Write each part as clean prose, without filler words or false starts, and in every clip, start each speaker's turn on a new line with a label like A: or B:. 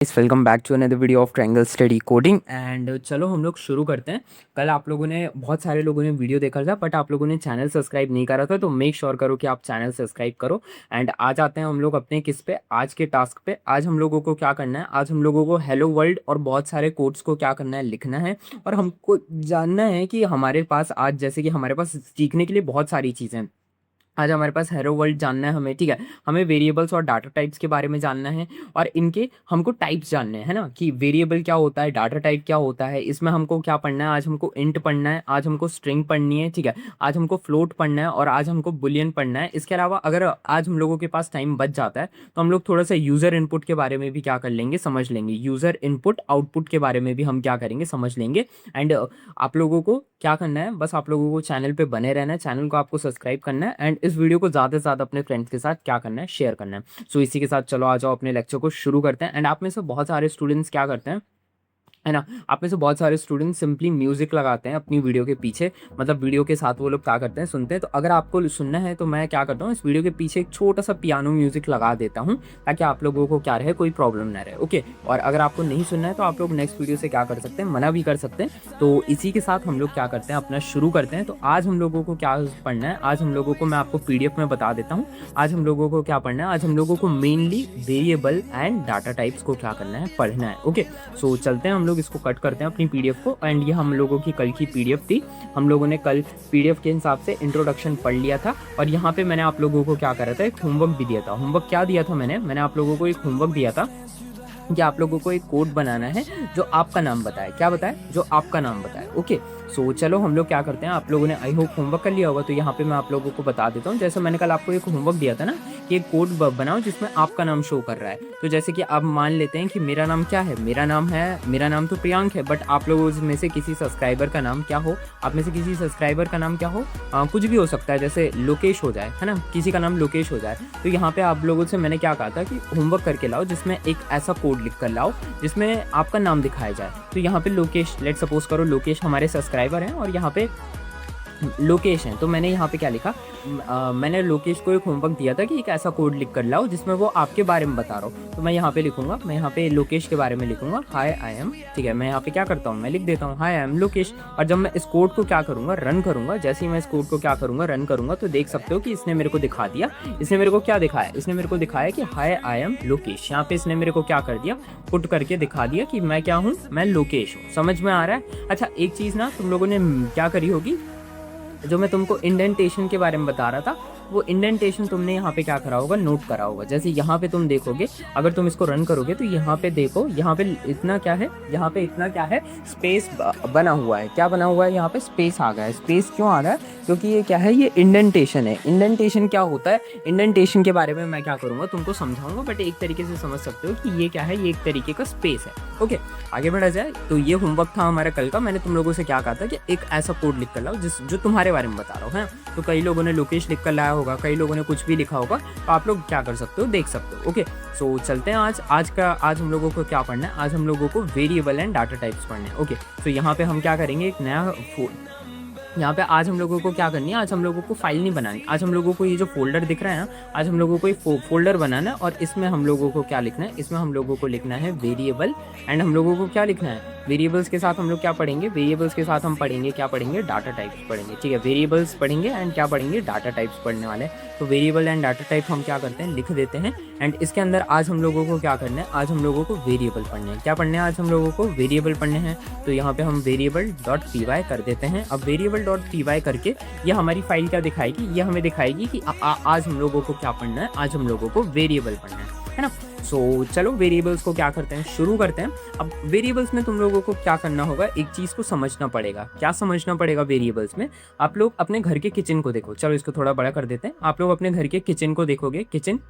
A: Welcome back to another video of triangle study coding. And चलो हम लोग शुरू करते हैं। कल आप लोगों ने बहुत सारे लोगों ने वीडियो देखा था, बट आप लोगों ने चैनल सब्सक्राइब नहीं करा था, तो मेक श्योर करो कि आप चैनल सब्सक्राइब करो। एंड आज आते हैं हम लोग अपने किस पे, आज के टास्क पे। आज हम लोगों को क्या करना है, आज हम लोगों को हेलो वर्ल्ड और बहुत सारे कोड्स को क्या करना है, लिखना है। और हमको जानना है कि हमारे पास आज, जैसे कि हमारे पास सीखने के लिए बहुत सारी चीज़ें हैं। आज हमारे पास हेलो वर्ल्ड जानना है हमें, ठीक है। हमें वेरिएबल्स और डाटा टाइप्स के बारे में जानना है, और इनके हमको टाइप्स जानने हैं, है ना, कि वेरिएबल क्या होता है, डाटा टाइप क्या होता है। इसमें हमको क्या पढ़ना है, आज हमको इंट पढ़ना है, आज हमको स्ट्रिंग पढ़नी है, ठीक है। आज हमको फ्लोट पढ़ना है, और आज हमको बुलियन पढ़ना है। इसके अलावा अगर आज हम लोगों के पास टाइम बच जाता है तो हम लोग थोड़ा सा यूज़र इनपुट के बारे में भी क्या कर लेंगे, समझ लेंगे। यूज़र इनपुट आउटपुट के बारे में भी हम क्या करेंगे, समझ लेंगे। एंड आप लोगों को क्या करना है, बस आप लोगों को चैनल पे बने रहना है, चैनल को आपको सब्सक्राइब करना है, एंड इस वीडियो को ज़्यादा से ज़्यादा अपने फ्रेंड्स के साथ क्या करना है, शेयर करना है। सो इसी के साथ चलो आ जाओ, अपने लेक्चर को शुरू करते हैं। एंड आप में से बहुत सारे स्टूडेंट्स क्या करते हैं, है ना, आप में से बहुत सारे स्टूडेंट सिंपली म्यूजिक लगाते हैं अपनी वीडियो के पीछे, मतलब वीडियो के साथ वो लोग क्या करते हैं, सुनते हैं। तो अगर आपको सुनना है तो मैं क्या करता हूँ, इस वीडियो के पीछे एक छोटा सा पियानो म्यूजिक लगा देता हूँ, ताकि आप लोगों को क्या रहे, कोई प्रॉब्लम ना रहे, ओके। और अगर आपको नहीं सुनना है तो आप लोग नेक्स्ट वीडियो से क्या कर सकते हैं, मना भी कर सकते हैं। तो इसी के साथ हम लोग क्या करते हैं, अपना शुरू करते हैं। तो आज हम लोगों को क्या पढ़ना है, आज हम लोगों को, मैं आपको PDF में बता देता हूँ। आज हम लोगों को क्या पढ़ना है, आज हम लोगों को mainly variable and data types को क्या करना है, पढ़ना है, ओके। सो चलते हैं, हम लोग इसको कट करते हैं अपनी PDF को। एंड ये हम लोगों की कल की PDF थी, हम लोगों ने कल PDF के हिसाब से इंट्रोडक्शन पढ़ लिया था। और यहाँ पे मैंने आप लोगों को क्या करा था, एक होमवर्क भी दिया था। होमवर्क क्या दिया था मैंने आप लोगों को एक होमवर्क दिया था कि आप लोगों को एक कोड बनाना है जो आपका नाम बताए। क्या बताए, जो आपका नाम बताए, ओके। सो चलो हम लोग क्या करते हैं, आप लोगों ने आई होप होमवर्क कर लिया होगा, तो यहाँ पे मैं आप लोगों को बता देता हूँ। जैसे मैंने कल आपको एक होमवर्क दिया था ना, कि एक कोड बनाओ जिसमें आपका नाम शो कर रहा है। तो जैसे कि आप मान लेते हैं कि मेरा नाम क्या है, मेरा नाम तो प्रियांक है, बट आप लोगों में से किसी सब्सक्राइबर का नाम क्या हो, आप में से किसी सब्सक्राइबर का नाम क्या हो, कुछ भी हो सकता है, जैसे लोकेश हो जाए, है ना, किसी का नाम लोकेश हो जाए। तो यहाँ पे आप लोगों से मैंने क्या कहा था कि होमवर्क करके लाओ जिसमें एक ऐसा कोड लिख कर लाओ जिसमें आपका नाम दिखाया जाए। तो यहाँ पे लोकेश, लेट सपोज करो लोकेश हमारे सब्सक्राइबर हैं, और यहाँ पे लोकेश है। तो मैंने यहाँ पे क्या लिखा, मैंने लोकेश को एक होमवर्क दिया था कि एक ऐसा कोड लिख कर लाओ जिसमें वो आपके बारे में बता रहा हूँ। तो मैं यहाँ पे लिखूंगा, मैं यहाँ पे लोकेश के बारे में लिखूंगा, हाय आई एम, ठीक है। मैं यहाँ पे क्या करता हूँ, मैं लिख देता हूँ हाय आई एम लोकेश। और जब मैं इस कोड को क्या करूँगा, रन करूँगा, जैसे ही मैं इस कोड को क्या करूँगा, रन करूँगा, तो देख सकते हो कि इसने मेरे को दिखा दिया। इसने मेरे को क्या दिखाया, इसने मेरे को दिखाया कि हाय आई एम लोकेश। यहाँ पे इसने मेरे को क्या कर दिया, पुट करके दिखा दिया कि मैं क्या हूँ, मैं लोकेश हूँ। समझ में आ रहा है। अच्छा, एक चीज़ ना तुम लोगों ने क्या करी होगी, जो मैं तुमको इंडेंटेशन के बारे में बता रहा था, वो इंडेंटेशन तुमने यहाँ पे क्या करा होगा, नोट करा होगा। जैसे यहाँ पे तुम देखोगे, अगर तुम इसको रन करोगे तो यहाँ पे देखो, यहाँ पे इतना क्या है, यहाँ पे इतना क्या है, स्पेस बना हुआ है। क्या बना हुआ है, यहाँ पे स्पेस आ गया है। स्पेस क्यों आ रहा है, क्योंकि ये क्या है, ये इंडेंटेशन है। इंडेंटेशन क्या होता है, इंडेंटेशन के बारे में मैं क्या करूँगा, तुमको समझाऊंगा, बट एक तरीके से समझ सकते हो कि ये क्या है, ये एक तरीके का स्पेस है, ओके। आगे बढ़ा जाए, तो ये होमवर्क था हमारा कल का। मैंने तुम लोगों से क्या कहा था कि एक ऐसा कोड लिख कर लाओ जो तुम्हारे बारे में बता रहा हूँ, है। तो कई लोगों ने लोकेश लिख कर लाया होगा, कई लोगों ने कुछ भी लिखा होगा, तो आप लोग क्या कर सकते हो, देख सकते हो, ओके। सो चलते हैं, आज हम लोगों को क्या पढ़ना है, आज हम लोगों को वेरिएबल एंड डाटा टाइप्स पढ़ने हैं, ओके। तो यहाँ पे हम क्या करेंगे, एक नया यहाँ पे आज हम लोगों को क्या करनी है, आज हम लोगों को फाइल नहीं बनानी, आज हम लोगों को ये जो फोल्डर दिख रहा है ना, आज हम लोगों को एक फोल्डर बनाना है। और इसमें हम लोगों को क्या लिखना है, इसमें हम लोगों को लिखना है वेरिएबल। एंड हम लोगों को क्या लिखना है, वेरिएबल्स के साथ हम लोग क्या पढ़ेंगे, वेरिएबल्स के साथ हम पढ़ेंगे, क्या पढ़ेंगे, डाटा टाइप्स पढ़ेंगे, ठीक है। वेरिएबल्स पढ़ेंगे एंड क्या पढ़ेंगे, डाटा टाइप्स पढ़ने वाले हैं। तो वेरिएबल एंड डाटा टाइप हम क्या करते हैं, लिख देते हैं। एंड इसके अंदर आज हम लोगों को क्या करना है, आज हम लोगों को वेरिएबल पढ़ने हैं। क्या पढ़ने हैं, आज हम लोगों को वेरिएबल पढ़ने हैं। तो यहाँ पे हम वेरिएबल डॉट py कर देते हैं। अब वेरिएबल डॉट py करके ये हमारी फाइल क्या दिखाएगी, ये हमें दिखाएगी कि आज हम लोगों को क्या पढ़ना है, आज हम लोगों को वेरिएबल पढ़ना है ना। सो चलो वेरिएबल्स को क्या करते हैं, शुरू करते हैं। अब वेरिएबल्स में तुम लोगों को क्या करना होगा, एक चीज़ को समझना पड़ेगा। क्या समझना पड़ेगा वेरिएबल्स में, आप लोग अपने घर के किचन को देखो। चलो इसको थोड़ा बड़ा कर देते हैं। आप लोग अपने घर के किचन को देखोगे, किचन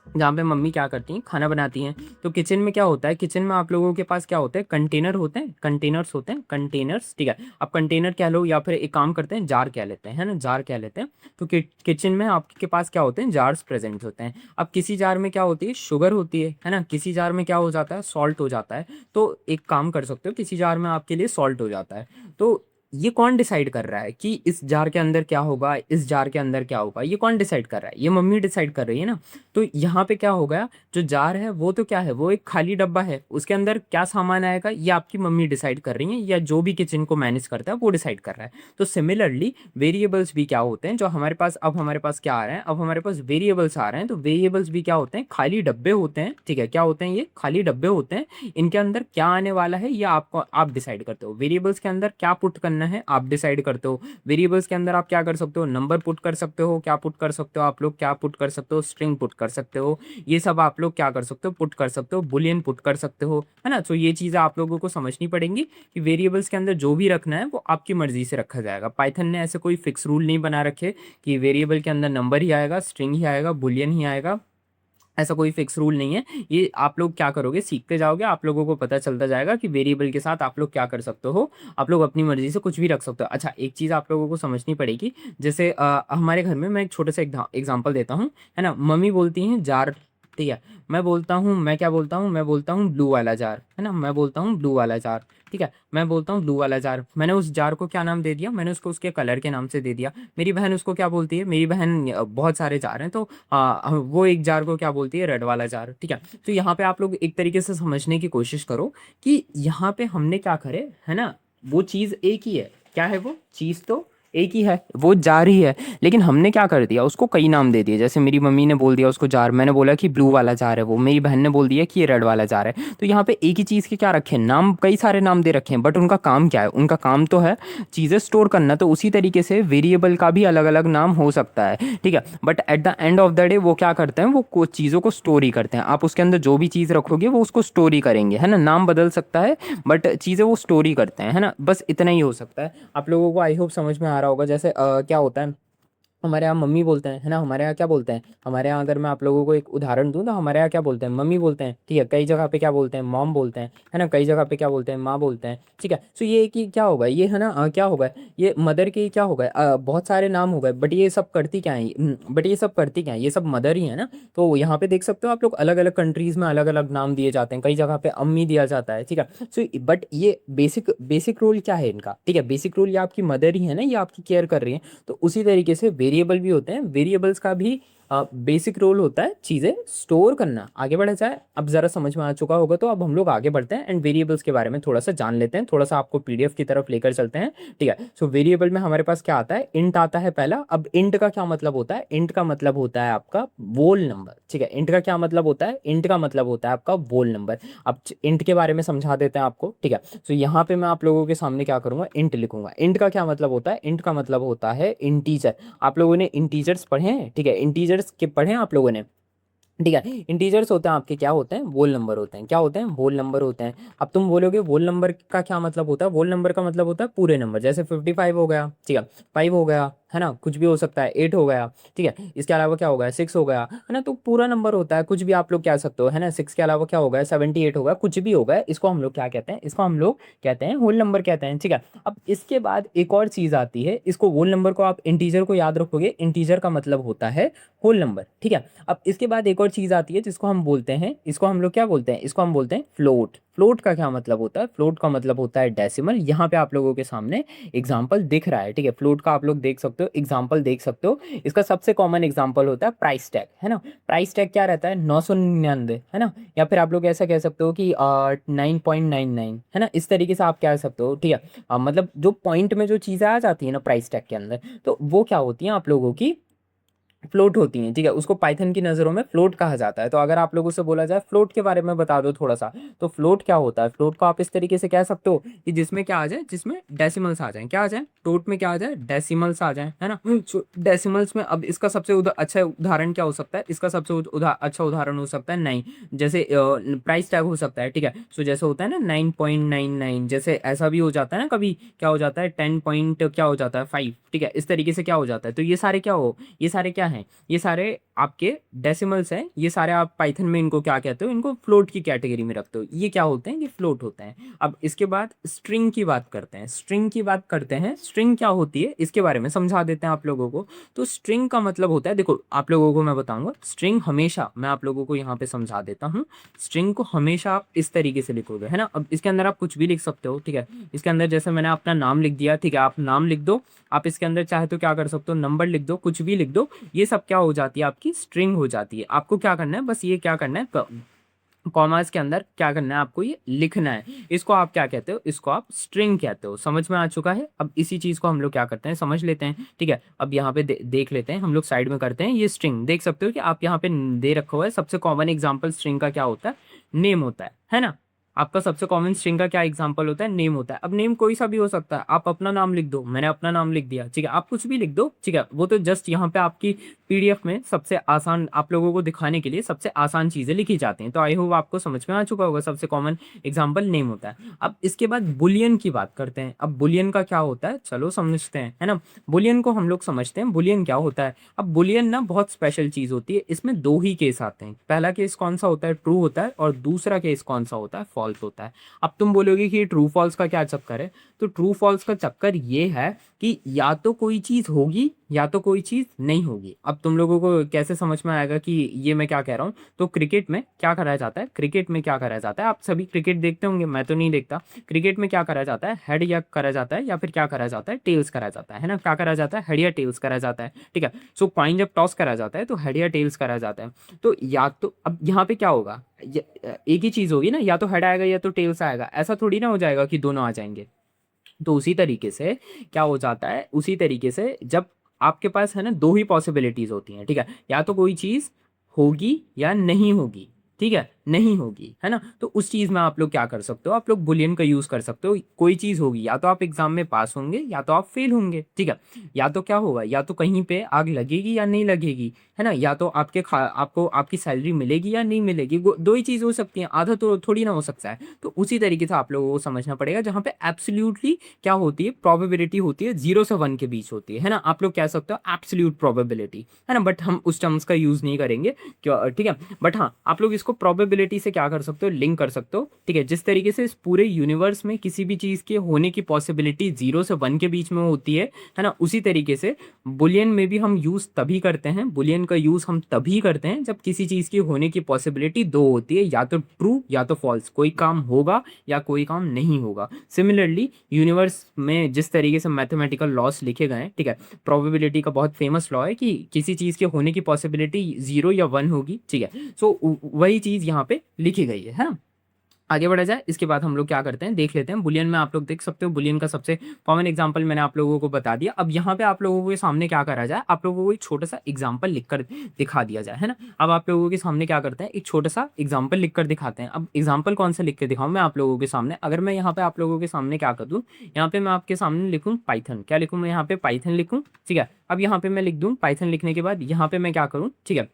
A: जहाँ पे मम्मी क्या करती हैं, खाना बनाती हैं। तो किचन में क्या होता है, किचन में आप लोगों के पास क्या होते हैं, कंटेनर होते हैं, कंटेनर्स होते हैं, कंटेनर्स, ठीक है। अब कंटेनर कह लो, या फिर एक काम करते हैं, जार कह लेते हैं, है ना, जार कह लेते हैं। तो किचन में आपके पास क्या होते हैं, जार्स प्रेजेंट होते हैं। अब किसी जार में क्या होती है, शुगर होती है ना, किसी जार में क्या हो जाता है, सॉल्ट हो जाता है। तो एक काम कर सकते हो, किसी जार में आपके लिए सॉल्ट हो जाता है। तो ये कौन डिसाइड कर रहा है कि इस जार के अंदर क्या होगा, इस जार के अंदर क्या होगा? ये कौन डिसाइड कर रहा है? ये मम्मी डिसाइड कर रही है ना। तो यहाँ पे क्या हो गया, जो जार है वो तो क्या है, वो एक खाली डब्बा है, उसके अंदर क्या सामान आएगा ये आपकी मम्मी डिसाइड कर रही है, या जो भी किचन को मैनेज करता है वो डिसाइड कर रहा है। तो सिमिलरली वेरिएबल्स भी क्या होते हैं, जो हमारे पास अब हमारे पास क्या आ रहे हैं, अब हमारे पास वेरिएबल्स आ रहे हैं। तो वेरिएबल्स भी क्या होते हैं, खाली डब्बे होते हैं। ठीक है, क्या होते हैं, ये खाली डब्बे होते हैं। इनके अंदर क्या आने वाला है ये आपको आप डिसाइड करते हो। वेरिएबल्स के अंदर क्या पुट करना है आप डिसाइड करते हो। वेरिएबल्स के अंदर आप क्या कर सकते हो, नंबर पुट कर सकते हो, क्या पुट कर सकते हो आप लोग, क्या पुट कर सकते हो, स्ट्रिंग पुट कर सकते हो। ये सब आप लोग क्या कर सकते हो, पुट कर सकते हो, बुलियन पुट कर सकते हो, है ना। तो ये चीज़ें आप लोगों को समझनी पड़ेंगी कि वेरिएबल्स के अंदर जो भी रखना है वो आपकी मर्जी से रखा जाएगा। पाइथन ने ऐसे कोई फिक्स रूल नहीं बना रखे कि वेरिएबल के अंदर नंबर ही आएगा, स्ट्रिंग ही आएगा, बुलियन ही आएगा। ऐसा कोई फिक्स रूल नहीं है। ये आप लोग क्या करोगे, सीखते जाओगे, आप लोगों को पता चलता जाएगा कि वेरिएबल के साथ आप लोग क्या कर सकते हो। आप लोग अपनी मर्जी से कुछ भी रख सकते हो। अच्छा, एक चीज़ आप लोगों को समझनी पड़ेगी। जैसे हमारे घर में मैं एक छोटे से एग्जाम्पल देता हूँ, है ना। मम्मी बोलती हैं जार, ठीक है। मैं बोलता हूँ, मैं क्या बोलता हूँ, मैं बोलता हूँ ब्लू वाला जार, है ना। मैं बोलता हूँ ब्लू वाला जार, ठीक है। मैं बोलता हूँ ब्लू वाला जार। मैंने उस जार को क्या नाम दे दिया, मैंने उसको उसके कलर के नाम से दे दिया। मेरी बहन उसको क्या बोलती है, मेरी बहन बहुत सारे जार हैं, तो वो एक जार को क्या बोलती है, रेड वाला जार, ठीक है। तो यहाँ पे आप लोग एक तरीके से समझने की कोशिश करो कि यहाँ पे हमने क्या करे, है ना। वो चीज़ एक ही है, क्या है वो चीज़, तो एक ही है, वो जार ही है। लेकिन हमने क्या कर दिया, उसको कई नाम दे दिए। जैसे मेरी मम्मी ने बोल दिया उसको जार, मैंने बोला कि ब्लू वाला जार है वो, मेरी बहन ने बोल दिया कि ये रेड वाला जार है। तो यहाँ पे एक ही चीज़ के क्या रखे हैं नाम, कई सारे नाम दे रखे हैं, बट उनका काम क्या है, उनका काम तो है चीज़ें स्टोर करना। तो उसी तरीके से वेरिएबल का भी अलग अलग नाम हो सकता है, ठीक है। But at the end of the day वो क्या करते हैं, वो चीज़ों को स्टोर ही करते हैं। आप उसके अंदर जो भी चीज़ रखोगे वो उसको स्टोर ही करेंगे, है ना। नाम बदल सकता है बट चीज़ें वो स्टोर ही करते हैं, है ना। बस इतना ही हो सकता है। आप लोगों को आई होप समझ में आ रहा होगा। जैसे क्या होता है, हमारे यहाँ मम्मी बोलते हैं, है ना। हमारे यहाँ क्या बोलते हैं, हमारे यहाँ अगर मैं आप लोगों को एक उदाहरण दूँ तो हमारे यहाँ क्या बोलते हैं, मम्मी बोलते हैं, ठीक है। कई जगह पे क्या बोलते हैं, मॉम बोलते हैं, है ना। कई जगह पे क्या बोलते हैं, माँ बोलते हैं, ठीक है। सो ये कि क्या होगा, ये है ना क्या होगा, ये मदर के क्या होगा, बहुत सारे नाम हो गए, बट ये सब करती क्या है, बट ये सब करती क्या है, ये सब मदर ही है ना। तो यहाँ पे देख सकते हो आप लोग, अलग अलग कंट्रीज़ में अलग अलग नाम दिए जाते हैं। कई जगह पे अम्मी दिया जाता है, ठीक है। सो बट ये बेसिक बेसिक रोल क्या है इनका, ठीक है। बेसिक रोल ये आपकी मदर ही है ना, ये आपकी केयर कर रही है। तो उसी तरीके से वेरिएबल भी होते हैं, वेरिएबल्स का भी बेसिक रोल होता है चीज़ें स्टोर करना। आगे बढ़ा जाए, अब ज़रा समझ में आ चुका होगा तो अब हम लोग आगे बढ़ते हैं एंड वेरिएबल्स के बारे में थोड़ा सा जान लेते हैं, थोड़ा सा आपको पीडीएफ की तरफ लेकर चलते हैं, ठीक है। सो वेरिएबल में हमारे पास क्या आता है, इंट आता है पहला। अब इंट का क्या मतलब होता है, इंट का मतलब होता है आपका वोल नंबर, ठीक है। इंट का क्या मतलब होता है, इंट का मतलब होता है आपका वोल नंबर। अब इंट के बारे में समझा देते हैं आपको, ठीक है। सो यहाँ पे मैं आप लोगों के सामने क्या करूँगा, इंट लिखूंगा। इंट का क्या मतलब होता है, इंट का मतलब होता है इंटीजर। आप लोगों ने इंटीजर्स पढ़े हैं, ठीक है। इंटीजर्स के पढ़े हैं आप लोगों ने, ठीक है। इंटीजर्स होते हैं आपके, क्या होते हैं, वोल नंबर होते हैं। क्या होते हैं, वोल नंबर होते हैं। अब तुम बोलोगे वोल नंबर का क्या मतलब होता है, वोल नंबर का मतलब होता है पूरे नंबर। जैसे 55 हो गया, ठीक है, 5 हो गया, है ना, कुछ भी हो सकता है, 8 हो गया, ठीक है। इसके अलावा क्या हो गया, 6 हो गया, है ना। तो पूरा नंबर होता है, कुछ भी आप लोग कह सकते हो, है ना। 6 के अलावा क्या हो गया, 78 हो गया, कुछ भी हो गया, इसको हम लोग क्या कहते हैं, इसको हम लोग कहते हैं होल नंबर कहते हैं, ठीक है। अब इसके बाद एक और चीज़ आती है, इसको होल नंबर को आप इंटीजर को याद रखोगे, इंटीजर का मतलब होता है होल नंबर, ठीक है। अब इसके बाद एक और चीज़ आती है जिसको हम बोलते हैं, इसको हम लोग क्या बोलते हैं, इसको हम बोलते हैं फ्लोट। फ्लोट का क्या मतलब होता है, फ्लोट का मतलब होता है डेसिमल। यहाँ पे आप लोगों के सामने एग्जाम्पल दिख रहा है, ठीक है। फ्लोट का आप लोग देख सकते हो, एग्जाम्पल देख सकते हो। इसका सबसे कॉमन एग्जाम्पल होता है प्राइस टैग, है ना। प्राइस टैग क्या रहता है, 999, है ना। या फिर आप लोग ऐसा कह सकते हो कि 9.99, है ना। इस तरीके से आप कह सकते हो, ठीक है। मतलब जो पॉइंट में जो चीज़ें आ जाती है ना प्राइस टैग के अंदर, तो वो क्या होती हैं आप लोगों की, फ्लोट होती हैं, ठीक है। उसको पाइथन की नज़रों में फ्लोट कहा जाता है। तो अगर आप लोगों से बोला जाए फ्लोट के बारे में बता दो थोड़ा सा, तो फ्लोट क्या होता है, फ्लोट को आप इस तरीके से कह सकते हो कि जिसमें क्या आ जाए, जिसमें डेसिमल्स आ जाए, क्या आ जाए, फ्लोट में क्या आ जाए, डेसिमल्स आ जाए, है ना। सो डेसिमल्स में अब इसका सबसे अच्छा उदाहरण क्या हो सकता है, इसका सबसे अच्छा उदाहरण हो सकता है 9। जैसे प्राइस टैग हो सकता है, ठीक है। सो जैसे होता है ना 9.99, जैसे ऐसा भी हो जाता है ना, कभी क्या हो जाता है 10 पॉइंट क्या हो जाता है 5, ठीक है। इस तरीके से क्या हो जाता है। तो ये सारे क्या हो, ये सारे क्या हैं, ये सारे आपके डेसिमल्स हैं, ये सारे आप पाइथन में इनको क्या कहते हो, इनको फ्लोट की कैटेगरी में रखते हो। ये क्या होते हैं, ये फ्लोट होते हैं। अब इसके बाद स्ट्रिंग की बात करते हैं, स्ट्रिंग की बात करते हैं। स्ट्रिंग क्या होती है इसके बारे में समझा देते हैं आप लोगों को। तो स्ट्रिंग का मतलब होता है, देखो आप लोगों को मैं बताऊंगा, स्ट्रिंग हमेशा, मैं आप लोगों को यहाँ पे समझा देता हूँ, स्ट्रिंग को हमेशा आप इस तरीके से लिखोगे, है ना। अब इसके अंदर आप कुछ भी लिख सकते हो, ठीक है। इसके अंदर जैसे मैंने अपना नाम लिख दिया, ठीक है, आप नाम लिख दो। आप इसके अंदर चाहे तो क्या कर सकते हो, नंबर लिख दो, कुछ भी लिख दो, ये सब क्या हो जाती है, आपकी स्ट्रिंग हो जाती है। आपको क्या करना है, बस ये क्या करना है, कॉमास के अंदर क्या करना है, आपको ये लिखना है। इसको आप क्या कहते हो, इसको आप स्ट्रिंग कहते हो। समझ में आ चुका है। अब इसी चीज को हम लोग क्या करते हैं, समझ लेते हैं, ठीक है। अब यहाँ पे देख लेते हैं, हम लोग साइड में करते हैं। ये स्ट्रिंग देख सकते हो कि आप यहाँ पे दे रखा हुआ है। सबसे कॉमन एग्जाम्पल स्ट्रिंग का क्या होता है, नेम होता है ना। आपका सबसे कॉमन स्ट्रिंग का क्या एग्जांपल होता है, नेम होता है। अब नेम कोई सा भी हो सकता है, आप अपना नाम लिख दो, मैंने अपना नाम लिख दिया, ठीक है। आप कुछ भी लिख दो, ठीक है। वो तो जस्ट यहाँ पे आपकी पीडीएफ में सबसे आसान, आप लोगों को दिखाने के लिए सबसे आसान चीजें लिखी जाती हैं। तो आई होप आपको समझ में आ चुका होगा, सबसे कॉमन एग्जाम्पल नेम होता है। अब इसके बाद बुलियन की बात करते हैं। अब बुलियन का क्या होता है, चलो समझते हैं, है ना। बुलियन को हम लोग समझते हैं, बुलियन क्या होता है। अब बुलियन ना बहुत स्पेशल चीज होती है, इसमें दो ही केस आते हैं। पहला केस कौन सा होता है, ट्रू होता है, और दूसरा केस कौन सा होता है, फॉल्स होता है। अब तुम बोलोगे कि ट्रू फॉल्स का क्या चक्कर है, तो ट्रू फॉल्स का चक्कर ये है कि या तो कोई चीज होगी या तो कोई चीज नहीं होगी। अब तुम लोगों को कैसे समझ में आएगा कि ये मैं क्या कह रहा हूँ। तो क्रिकेट में क्या करा जाता है, क्रिकेट में क्या करा जाता है, आप सभी क्रिकेट देखते होंगे, मैं तो नहीं देखता। क्रिकेट में क्या करा जाता है, हेड या करा जाता है, या फिर क्या करा जाता है, टेल्स करा जाता है ना। क्या करा जाता है, हेड या टेल्स करा जाता है, ठीक है। सो कॉइन जब टॉस करा जाता है तो हेड या टेल्स करा जाता है। तो या तो अब यहाँ पे क्या होगा, एक ही चीज होगी ना, या तो हेड आएगा या तो टेल्स आएगा। ऐसा थोड़ी ना हो जाएगा कि दोनों आ जाएंगे। तो उसी तरीके से क्या हो जाता है, उसी तरीके से जब आपके पास है ना दो ही पॉसिबिलिटीज होती हैं, ठीक है। या तो कोई चीज होगी या नहीं होगी, ठीक है, नहीं होगी, है ना। तो उस चीज में आप लोग क्या कर सकते हो, आप लोग बुलियन का यूज कर सकते हो। कोई चीज होगी, या तो आप एग्जाम में पास होंगे या तो आप फेल होंगे, ठीक है। या तो क्या होगा, या तो कहीं पे आग लगेगी या नहीं लगेगी, है ना। या तो आपको आपकी सैलरी मिलेगी या नहीं मिलेगी। दो ही चीज हो सकती है, आधा तो थोड़ी ना हो सकता है। तो उसी तरीके से आप लोगों को समझना पड़ेगा, जहाँ पे एब्सोल्युटली क्या होती है, प्रोबेबिलिटी होती है 0 से 1 के बीच होती है ना। आप लोग कह सकते हो एब्सोल्यूट प्रोबेबिलिटी, है ना, बट हम उस टर्म्स का यूज नहीं करेंगे, ठीक है। बट हाँ, आप लोग इसको प्रोबेबिलिटी से क्या कर सकते हो, लिंक कर सकते हो, ठीक है। जिस तरीके से इस पूरे यूनिवर्स में किसी भी चीज के होने की पॉसिबिलिटी 0 से 1 के बीच में होती है ना, उसी तरीके से बुलियन में भी हम यूज तभी करते हैं, बुलियन का यूज हम तभी करते हैं जब किसी चीज की होने की पॉसिबिलिटी दो होती है, या तो ट्रू या तो फॉल्स। कोई काम होगा या कोई काम नहीं होगा। सिमिलरली यूनिवर्स में जिस तरीके से मैथमेटिकल लॉस लिखे गए हैं, ठीक है, प्रोबेबिलिटी का बहुत फेमस लॉ है कि किसी चीज के होने की पॉसिबिलिटी 0 या 1 होगी, ठीक है। सो वही चीज यहाँ पे लिखी गई है ना। आगे बढ़ा जाए, इसके बाद हम लोग क्या करते हैं, देख लेते हैं। बुलियन में आप लोग देख सकते हो, बुलियन का सबसे कॉमन एग्जांपल मैंने आप लोगों को बता दिया। अब यहाँ पे आप लोगों के सामने क्या करा जाए, आप लोगों को एक छोटा सा एग्जांपल लिखकर दिखा दिया जाए, है ना। अब आप लोगों के सामने क्या करते हैं, एक छोटा सा एग्जाम्पल लिखकर दिखाते हैं। अब एग्जाम्पल कौन सा लिख के दिखाऊं मैं आप लोगों के सामने, अगर मैं यहाँ पे आप लोगों के सामने क्या कर दूँ, यहाँ पे मैं आपके सामने लिखूँ पाइथन। क्या लिखूँ मैं यहाँ पे, पाइथन लिखूँ, ठीक है। अब यहाँ पे मैं लिख दूँ पाइथन, लिखने के बाद यहाँ पे मैं क्या करूँ, ठीक है।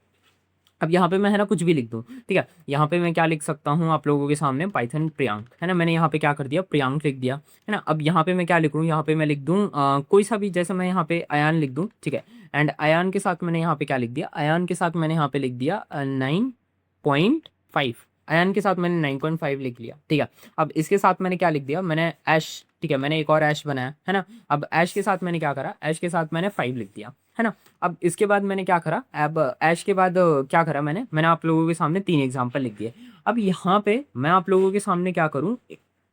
A: अब यहाँ पे मैं है ना कुछ भी लिख दूँ, ठीक है। यहाँ पे मैं क्या लिख सकता हूँ आप लोगों के सामने, पाइथन प्रियांक, है ना। मैंने यहाँ पे क्या कर दिया, प्रियांक लिख दिया, है ना। अब यहाँ पे मैं क्या लिखूँ, यहाँ पे मैं लिख दूँ कोई सा भी, जैसे मैं यहाँ पे अयान लिख दूँ, ठीक है। एंड अयान के साथ मैंने यहाँ पे क्या लिख दिया, अयान के साथ मैंने यहाँ पे लिख दिया 9.5। अयान के साथ मैंने 9.5 लिख लिया, ठीक है। अब इसके साथ मैंने क्या लिख दिया, मैंने ऐश, ठीक है, मैंने एक और ऐश बनाया, है ना। अब ऐश के साथ मैंने क्या करा, ऐश के साथ मैंने 5 लिख दिया, है ना। अब इसके बाद मैंने क्या करा, अब ऐश के बाद क्या करा मैंने आप लोगों के सामने 3 एग्जाम्पल लिख दिए। अब यहाँ पे मैं आप लोगों के सामने क्या करूँ,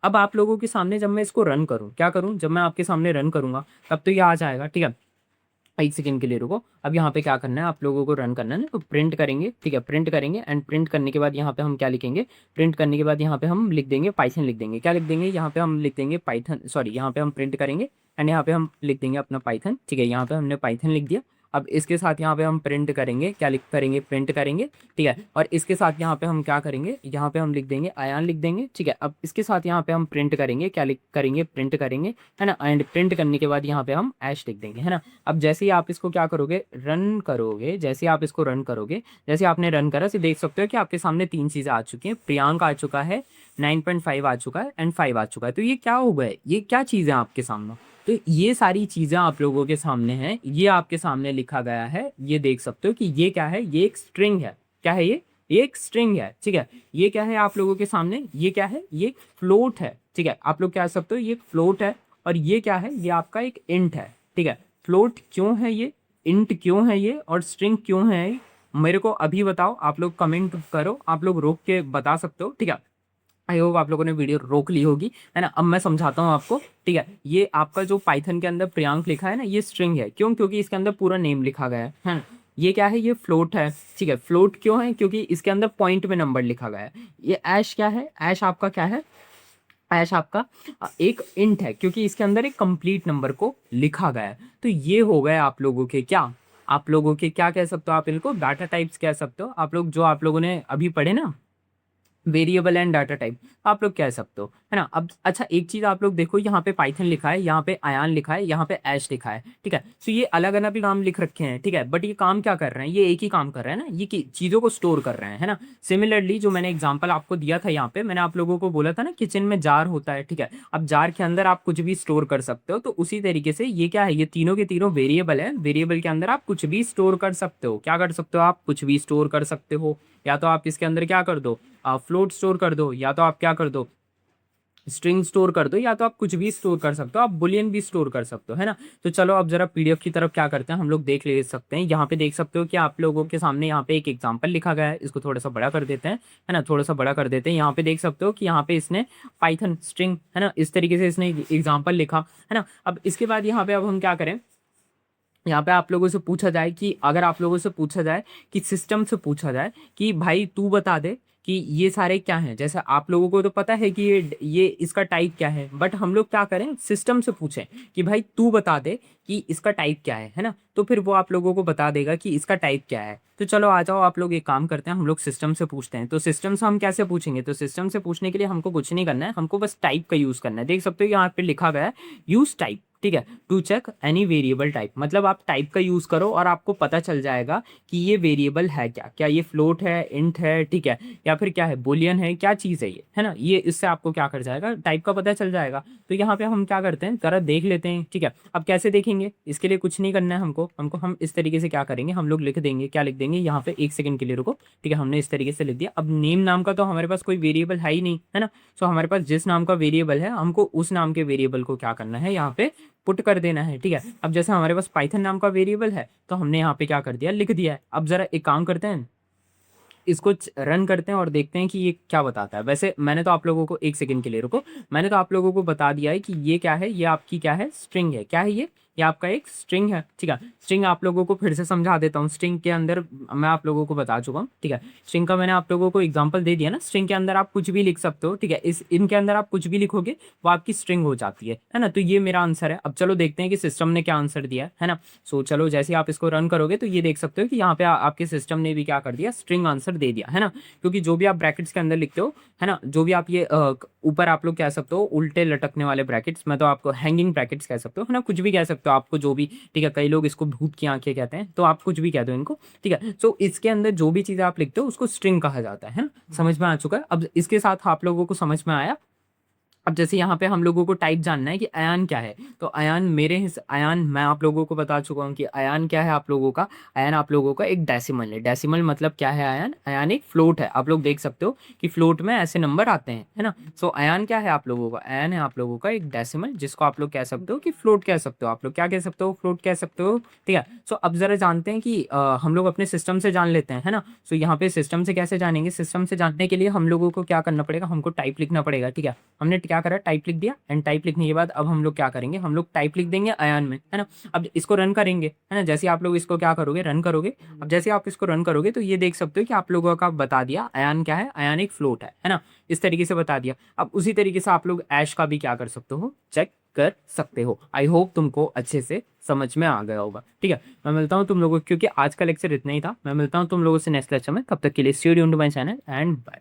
A: अब आप लोगों के सामने जब मैं इसको रन करूँ, क्या करूँ, जब मैं आपके सामने रन करूँगा तब तो ये आ जाएगा, ठीक है। एक सेकंड के लिए रुको। अब यहाँ पे क्या करना है, आप लोगों को रन करना है ना, तो प्रिंट करेंगे, ठीक है, प्रिंट करेंगे। एंड प्रिंट करने के बाद यहाँ पे हम क्या लिखेंगे, प्रिंट करने के बाद यहाँ पे हम लिख देंगे पाइथन, लिख देंगे, क्या लिख देंगे, यहाँ पे हम लिख देंगे पाइथन, सॉरी, यहाँ पे हम प्रिंट करेंगे एंड यहाँ पे हम लिख देंगे अपना पाइथन, ठीक है। यहाँ पे हमने पाइथन लिख दिया। अब इसके साथ यहाँ पे हम प्रिंट करेंगे, क्या लिख करेंगे, प्रिंट करेंगे, ठीक है। और इसके साथ यहाँ पे हम क्या करेंगे, यहाँ पे हम लिख देंगे अयान, लिख देंगे, ठीक है। अब इसके साथ यहाँ पे हम प्रिंट करेंगे, क्या लिख करेंगे, प्रिंट करेंगे, है ना। एंड प्रिंट करने के बाद यहाँ पे हम ऐश लिख देंगे, है ना। अब जैसे ही आप इसको क्या करोगे, रन करोगे, जैसे आप इसको रन करोगे, जैसे आपने रन करा तो देख सकते हो कि आपके सामने 3 चीज़ें आ चुकी हैं। प्रियांक आ चुका है, 9.5 आ चुका है एंड 5 आ चुका है। तो ये क्या हो गए, ये क्या चीज़ है आपके सामने, तो ये सारी चीज़ें आप लोगों के सामने हैं, ये आपके सामने लिखा गया है, ये देख सकते हो कि ये क्या है, ये एक स्ट्रिंग है। क्या है ये एक स्ट्रिंग है, ठीक है। ये क्या है आप लोगों के सामने, ये क्या है, ये एक फ्लोट है, ठीक है। आप लोग कह सकते हो ये फ्लोट है, और ये क्या है, ये आपका एक इंट है, ठीक है। फ्लोट क्यों है ये, इंट क्यों है ये, और स्ट्रिंग क्यों है ये, मेरे को अभी बताओ। आप लोग कमेंट करो, आप लोग रोक के बता सकते हो, ठीक है। आई होप आप लोगों ने वीडियो रोक ली होगी, है ना। अब मैं समझाता हूँ आपको, ठीक है। ये आपका जो पाइथन के अंदर प्रियांक लिखा है ना, ये स्ट्रिंग है। क्यों? क्योंकि इसके अंदर पूरा नेम लिखा गया है ना। ये क्या है, ये फ्लोट है, ठीक है। फ्लोट क्यों है, क्योंकि इसके अंदर पॉइंट में नंबर लिखा गया है। ये ऐश क्या है, ऐश आपका क्या है, ऐश आपका एक इंट है, क्योंकि इसके अंदर एक कंप्लीट नंबर को लिखा गया है। तो ये हो गए आप लोगों के क्या, आप लोगों के क्या कह सकते हो, आप इनको डाटा टाइप्स कह सकते हो। आप लोग जो आप लोगों ने अभी पढ़े ना, वेरिएबल एंड डाटा टाइप, आप लोग कह सकते हो, है ना। अब अच्छा एक चीज आप लोग देखो, यहाँ पे पाइथन लिखा है, यहाँ पे अयान लिखा है, यहाँ पे ऐश लिखा है, ठीक है। तो ये अलग अलग नाम लिख रखे हैं, ठीक है, बट ये काम क्या कर रहे हैं, ये एक ही काम कर रहे हैं ना, ये चीजों को स्टोर कर रहे हैं, है ना। सिमिलरली जो मैंने एग्जाम्पल आपको दिया था, यहाँ पे मैंने आप लोगों को बोला था ना, किचन में जार होता है, ठीक है। अब जार के अंदर आप कुछ भी स्टोर कर सकते हो, तो उसी तरीके से ये क्या है, ये तीनों के तीनों वेरिएबल है। वेरिएबल के अंदर आप कुछ भी स्टोर कर सकते हो। क्या कर सकते हो, आप कुछ भी स्टोर कर सकते हो। या तो आप इसके अंदर क्या कर दो, फ्लोट स्टोर कर दो, या तो आप क्या कर दो, स्ट्रिंग स्टोर कर दो, या तो आप कुछ भी स्टोर कर सकते हो, आप बुलियन भी स्टोर कर सकते हो, है ना। तो चलो अब जरा पीडीएफ की तरफ क्या करते हैं, हम लोग देख ले सकते हैं। यहाँ पे देख सकते हो कि आप लोगों के सामने यहाँ पे एक एग्जांपल लिखा गया है। इसको थोड़ा सा बड़ा कर देते हैं, है ना, थोड़ा सा बड़ा कर देते हैं। यहाँ पे देख सकते हो कि यहाँ पे इसने पाइथन स्ट्रिंग, है ना, इस तरीके से इसने एग्जाम्पल लिखा, है ना। अब इसके बाद यहाँ पे अब हम क्या करें, यहाँ पे आप लोगों से पूछा जाए कि अगर आप लोगों से पूछा जाए कि सिस्टम से पूछा जाए कि भाई तू बता दे कि ये सारे क्या हैं। जैसे आप लोगों को तो पता है कि ये इसका टाइप क्या है, बट हम लोग क्या करें, सिस्टम से पूछें कि भाई तू बता दे कि इसका टाइप क्या है ना। तो फिर वो आप लोगों को बता देगा कि इसका टाइप क्या है। तो चलो आ जाओ, आप लोग एक काम करते हैं, हम लोग सिस्टम से पूछते हैं। तो सिस्टम से हम कैसे पूछेंगे, तो सिस्टम से पूछने के लिए हमको कुछ नहीं करना है, हमको बस टाइप का यूज़ करना है। देख सकते हो यहाँ पे लिखा गया है यूज टाइप, ठीक है, to check any variable type. मतलब आप टाइप का यूज करो और आपको पता चल जाएगा कि ये वेरिएबल है क्या, क्या ये फ्लोट है, इंट है, ठीक है, या फिर क्या है, बुलियन है, क्या चीज़ है ये, है ना। ये इससे आपको क्या कर जाएगा, टाइप का पता चल जाएगा। तो यहाँ पे हम क्या करते हैं, जरा देख लेते हैं, ठीक है। अब कैसे देखेंगे, इसके लिए कुछ नहीं करना है हमको हमको हम इस तरीके से क्या करेंगे, हम लोग लिख देंगे, क्या लिख देंगे यहाँ पे, एक सेकंड के लिए रुको, ठीक है। हमने इस तरीके से लिख दिया। अब नेम नाम का तो हमारे पास कोई वेरिएबल है ही नहीं, है ना। सो हमारे पास जिस नाम का वेरिएबल है, हमको उस नाम के वेरिएबल को क्या करना है, यहाँ पे पुट कर देना है, ठीक है। अब जैसे हमारे पास पाइथन नाम का वेरिएबल है, तो हमने यहाँ पे क्या कर दिया, लिख दिया है। अब जरा एक काम करते हैं, इसको रन करते हैं और देखते हैं कि ये क्या बताता है। वैसे मैंने तो आप लोगों को, एक सेकंड के लिए रुको, मैंने तो आप लोगों को बता दिया है कि ये क्या है, ये आपकी क्या है, स्ट्रिंग है। क्या है ये आपका एक स्ट्रिंग है, ठीक है। स्ट्रिंग आप लोगों को फिर से समझा देता हूँ। स्ट्रिंग के अंदर मैं आप लोगों को बता चुका हूँ, ठीक है। स्ट्रिंग का मैंने आप लोगों को एग्जांपल दे दिया ना। स्ट्रिंग के अंदर आप कुछ भी लिख सकते हो, ठीक है। इनके अंदर आप कुछ भी लिखोगे वो आपकी स्ट्रिंग हो जाती है ना। तो ये मेरा आंसर है। अब चलो देखते हैं कि सिस्टम ने क्या आंसर दिया है ना। सो चलो जैसे आप इसको रन करोगे तो ये देख सकते हो कि यहाँ पे आपके सिस्टम ने भी क्या कर दिया, स्ट्रिंग आंसर दे दिया, है ना। क्योंकि जो भी आप ब्रैकेट्स के अंदर लिखते हो, है ना, जो भी आप ये ऊपर आप लोग कह सकते हो उल्टे लटकने वाले ब्रैकेट्स, मैं तो आपको हैंगिंग ब्रैकेट्स कह सकते हो, है ना, कुछ भी कह सकते हो आपको जो भी, ठीक है। कई लोग इसको भूत की आंखें कहते हैं, तो आप कुछ भी कह दो इनको, ठीक है। सो इसके अंदर जो भी चीज़ें आप लिखते हो उसको स्ट्रिंग कहा जाता है ना। समझ में आ चुका है। अब इसके साथ आप लोगों को समझ में आया। अब जैसे यहाँ पे हम लोगों को टाइप जानना है कि अयान क्या है, तो अयान अयान मैं आप लोगों को बता चुका हूँ कि अयान क्या है आप लोगों का। अयान आप लोगों का एक डेसिमल है। डेसिमल मतलब क्या है, अयान अयान एक फ्लोट है। आप लोग देख सकते हो कि फ्लोट में ऐसे नंबर आते हैं, है ना। सो अयान क्या है आप लोगों का, अयान है आप लोगों का एक डेसिमल, जिसको आप लोग कह सकते हो कि फ्लोट कह सकते हो। आप लोग क्या कह सकते हो, फ्लोट कह सकते हो, ठीक है। सो अब जरा जानते हैं कि हम लोग अपने सिस्टम से जान लेते हैं, है ना। सो यहाँ पे सिस्टम से कैसे जानेंगे, सिस्टम से जानने के लिए हम लोगों को क्या करना पड़ेगा, हमको टाइप लिखना पड़ेगा, ठीक है। हमने क्या करा, टाइप लिख दिया। एंड टाइप लिखने के बाद अब हम लोग क्या करेंगे, हम लोग टाइप लिख देंगे अयान में, है ना। अब इसको रन करेंगे, है ना। जैसे आप लोग इसको क्या करोगे, रन करोगे। अब जैसे आप इसको रन करोगे तो ये देख सकते हो कि आप लोगों का बता दिया अयान क्या है, अयान एक फ्लोट है ना। इस तरीके से बता दिया। अब उसी तरीके से आप लोग ऐश का भी क्या कर सकते हो, चेक कर सकते हो। आई होप तुमको अच्छे से समझ में आ गया होगा, ठीक है। मैं मिलता हूँ तुम लोगों को, क्योंकि आज का लेक्चर इतना ही था। मैं मिलता हूँ तुम लोगों से नेक्स्ट लेक्चर में। तब तक के लिए stay tuned to my channel and bye.